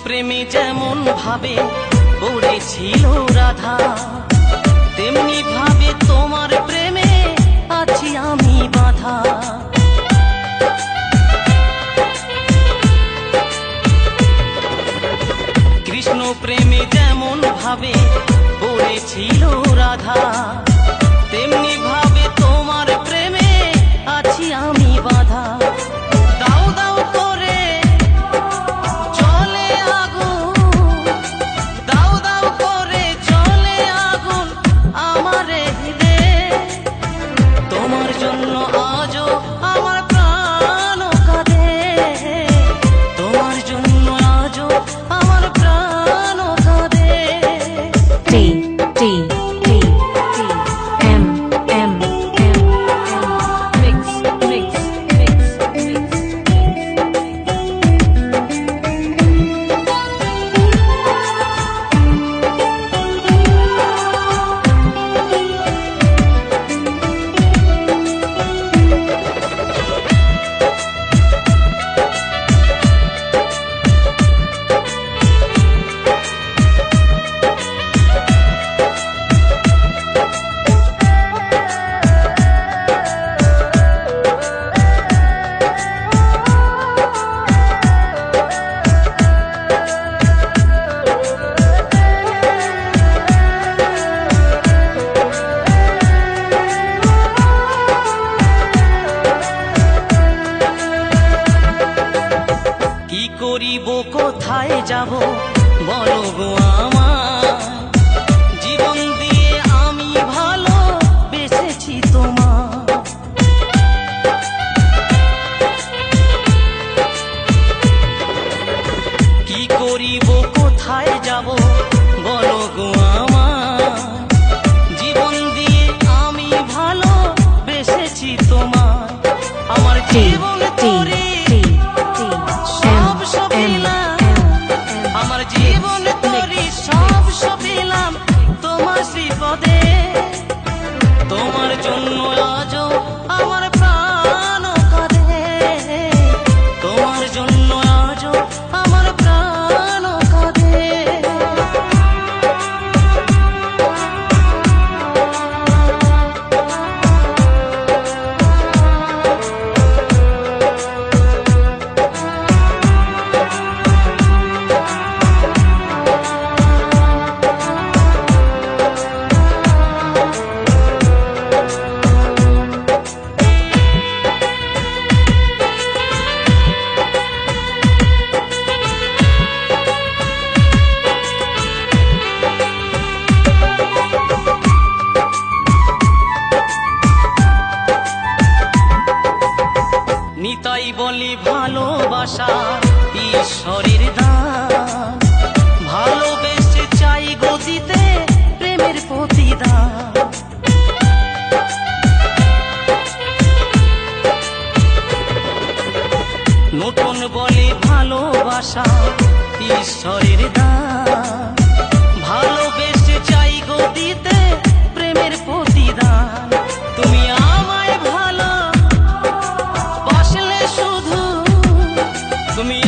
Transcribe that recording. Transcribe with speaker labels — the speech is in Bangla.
Speaker 1: প্রেমে যেমন ভাবে পড়েছিল রাধা, তেমনি ভাবে তোমার প্রেমে আছি আমি বাঁধা। কৃষ্ণ প্রেমে যেমন ভাবে পড়েছিল রাধা, তেমনি ভাবে তোমার প্রেমে আছি আমি বাঁধা। দাও দাও করে চলে আগুন, দাও দাও করে চলে আগুন আমার হৃদয়ে। তোমার জন্য আজও আমার প্রাণ কাঁদে, তোমার জন্য আজও আমার প্রাণ কাঁদে।
Speaker 2: T T T T M M M mix mix mix mix.
Speaker 1: কি করিব কোথায় যাব বলো গো আমার, জীবন দিয়ে আমি ভালো বেসেছি তোমার। কি করিব কোথায় যাব বলো গো আমার, জীবন দিয়ে আমি ভালো বেসেছি তোমার। আমার জীবন তোরে সব সপিলাম, আমার জীবন তোরে সব সপিলাম তোমার শ্রীপদে। তোমার জন্য আজও আমার প্রাণ কাঁদে, তোমার জন্য আজও আমার প্রাণ কাঁদে। নিতাই বলি ভালোবাসা ঈশ্বরের দান, ভালোবেসে চাই গো দিতে প্রেমের প্রতিদান। নতুন বলে ভালোবাসা ঈশ্বরের দান, ভালোবেসে চাই গো দিতে প্রেমের প্রতিদান। তুমি আমায় ভালো বাসলে শুধু, তুমি